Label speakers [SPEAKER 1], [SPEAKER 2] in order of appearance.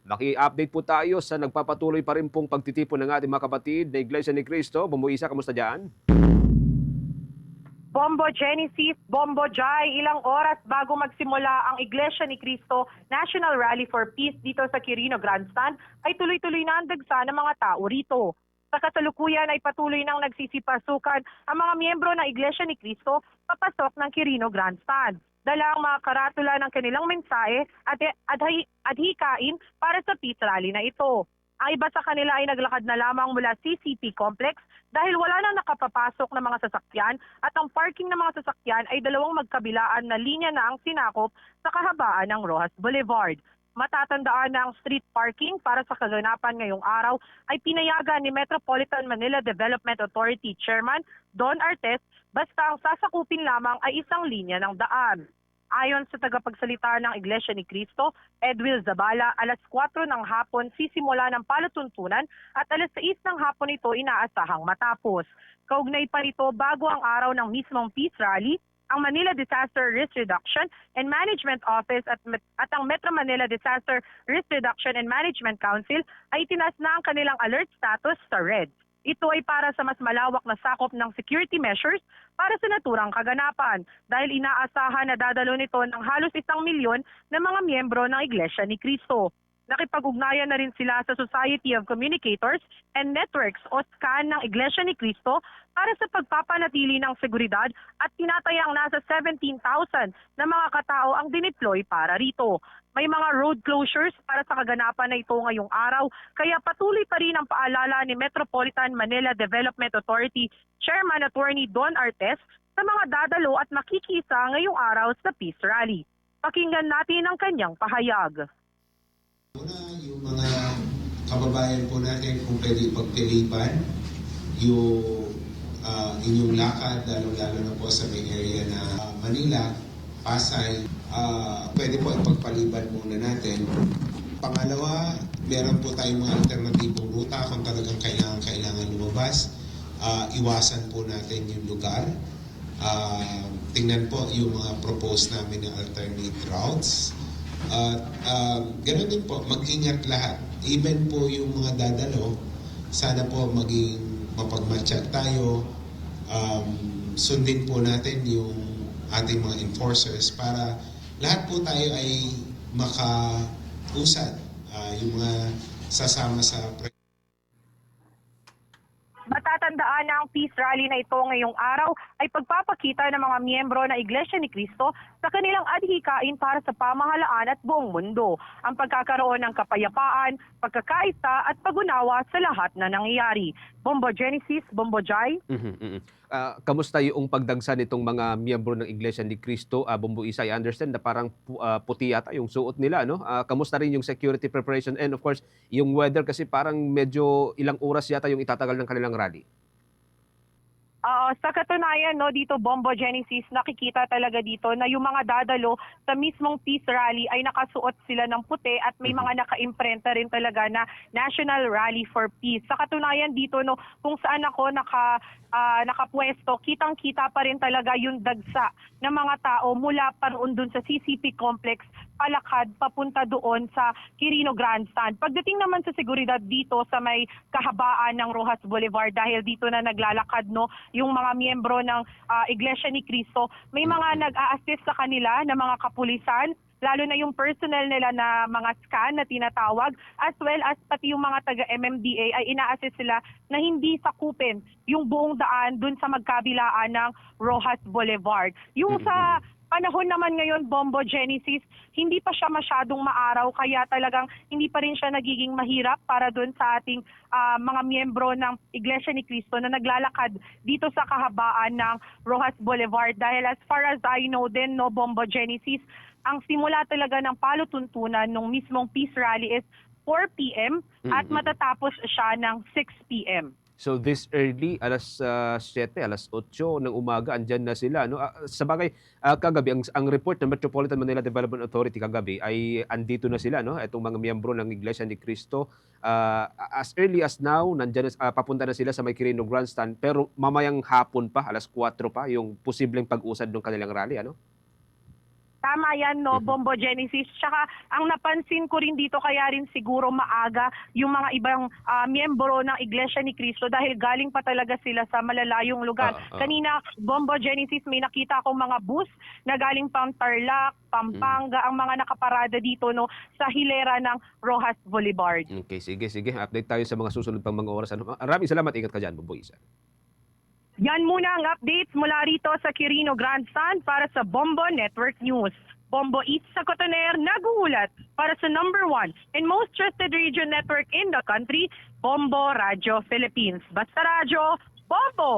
[SPEAKER 1] Maki-update po tayo sa nagpapatuloy pa rin pong pagtitipon ng ating mga kapatid na Iglesia ni Cristo. Bumbu Isa, kamusta dyan?
[SPEAKER 2] Bombo Genesis, Bombo Jai, ilang oras bago magsimula ang Iglesia ni Cristo National Rally for Peace dito sa Quirino Grandstand ay tuloy-tuloy na ang dagsa ng mga tao rito. Sa kasalukuyan ay patuloy nang nagsisipasukan ang mga miyembro ng Iglesia ni Cristo papasok ng Quirino Grandstand. Dala ang mga karatula ng kanilang mensahe at adhikain para sa peace rally na ito. Ang iba sa kanila ay naglakad na lamang mula CCP Complex dahil wala nang nakapapasok na mga sasakyan at ang parking ng mga sasakyan ay dalawang magkabilaan na linya na ang sinakop sa kahabaan ng Rojas Boulevard. Matatandaan na ang street parking para sa kaganapan ngayong araw ay pinayagan ni Metropolitan Manila Development Authority Chairman Don Artes basta ang sasakupin lamang ay isang linya ng daan. Ayon sa tagapagsalita ng Iglesia ni Cristo, Edwil Zabala, alas 4 ng hapon sisimula ng palatuntunan at alas 6 ng hapon ito inaasahang matapos. Kaugnay pa rito bago ang araw ng mismong peace rally, ang Manila Disaster Risk Reduction and Management Office at ang Metro Manila Disaster Risk Reduction and Management Council ay tinaas na ang kanilang alert status sa red. Ito ay para sa mas malawak na sakop ng security measures para sa naturang kaganapan dahil inaasahan na dadalo nito ng halos 1 milyon na mga miyembro ng Iglesia ni Cristo. Nakipag-ugnayan na rin sila sa Society of Communicators and Networks o SCAN ng Iglesia ni Cristo para sa pagpapanatili ng seguridad at tinatayang nasa 17,000 na mga katao ang dineploy para rito. May mga road closures para sa kaganapan na ito ngayong araw kaya patuloy pa rin ang paalala ni Metropolitan Manila Development Authority Chairman Attorney Don Artes sa mga dadalo at makikisa ngayong araw sa Peace Rally. Pakinggan natin ang kanyang pahayag.
[SPEAKER 3] Una, yung mga kababayan po natin kung pwede pagpilipan yung inyong lakad, lalo-lalo na po sa may area na Manila, Pasay, pwede po ipagpaliban muna natin. Pangalawa, meron po tayong mga alternatibong ruta kung talagang kailangan lumabas. Iwasan po natin yung lugar. Tingnan po yung mga proposed namin na alternate routes. Ganoon din po, mag-ingat lahat. Even po yung mga dadalo, sana po maging mapagmatsyag tayo. Sundin po natin yung ating mga enforcers para lahat po tayo ay makausad. Yung mga sasama sa
[SPEAKER 2] Matatandaan na ang peace rally na ito ngayong araw ay pagpapakita ng mga miyembro ng Iglesia ni Cristo sa kanilang adhikain para sa pamahalaan at buong mundo. Ang pagkakaroon ng kapayapaan, pagkakaisa at pag-unawa sa lahat na nangyayari. Bombo Genesis, Bombo Jai.
[SPEAKER 1] Kamusta yung pagdagsa nitong mga miyembro ng Iglesia ni Cristo? Bumbu Isa, I understand na parang puti yata yung suot nila, no? Kamusta rin yung security preparation and of course, yung weather kasi parang medyo ilang oras yata yung itatagal ng kanilang rally.
[SPEAKER 2] Sa katunayan, no, dito Bombo Genesis, nakikita talaga dito na yung mga dadalo sa mismong peace rally ay nakasuot sila ng puti at may mga naka-imprenta rin talaga na National Rally for Peace. Sa katunayan dito, no, kung saan ako nakapwesto, kitang-kita pa rin talaga yung dagsa ng mga tao mula pa roon dun sa CCP Complex palakad papunta doon sa Quirino Grandstand. Pagdating naman sa seguridad dito sa may kahabaan ng Rojas Boulevard dahil dito na naglalakad, no, yung mga miyembro ng Iglesia ni Cristo, may mga nag-a-assist sa kanila na mga kapulisan, lalo na yung personnel nila na mga SCAN na tinatawag, as well as pati yung mga taga-MMDA ay ina-assist sila na hindi sakupin yung buong daan dun sa magkabilaan ng Rojas Boulevard. Yung sa panahon naman ngayon, Bombo Genesis, hindi pa siya masyadong maaraw kaya talagang hindi pa rin siya nagiging mahirap para doon sa ating mga miyembro ng Iglesia ni Cristo na naglalakad dito sa kahabaan ng Rojas Boulevard dahil as far as I know din, no, Bombo Genesis, ang simula talaga ng palutuntunan ng mismong peace rally is 4 p.m. at matatapos siya ng 6 p.m.
[SPEAKER 1] So this early, alas 7, alas 8 ng umaga, andyan na sila. No? Sabagay, kagabi, ang report ng Metropolitan Manila Development Authority kagabi ay andito na sila, no? Itong mga miyembro ng Iglesia ni Cristo. As early as now, nandyan, papunta na sila sa may Quirino Grandstand, pero mamayang hapon pa, alas 4 pa, yung posibleng pag-usad ng kanilang rally. Ano?
[SPEAKER 2] Tama yan, no, Bombo Genesis. Tsaka ang napansin ko rin dito, kaya rin siguro maaga yung mga ibang miyembro ng Iglesia ni Cristo dahil galing pa talaga sila sa malalayong lugar. Kanina, Bombo Genesis, may nakita akong mga bus na galing pang Tarlac, Pampanga, ang mga nakaparada dito, no, sa hilera ng Rojas Boulevard.
[SPEAKER 1] Okay, sige. Update tayo sa mga susunod pang mga oras. Maraming salamat. Ingat ka dyan, Bomboy.
[SPEAKER 2] Yan muna ang updates mula rito sa Quirino Grandstand para sa Bombo Network News. Bombo Eats sa Cotoner naguulat para sa #1 and most trusted radio network in the country, Bombo Radio Philippines. Basta radyo, Bombo!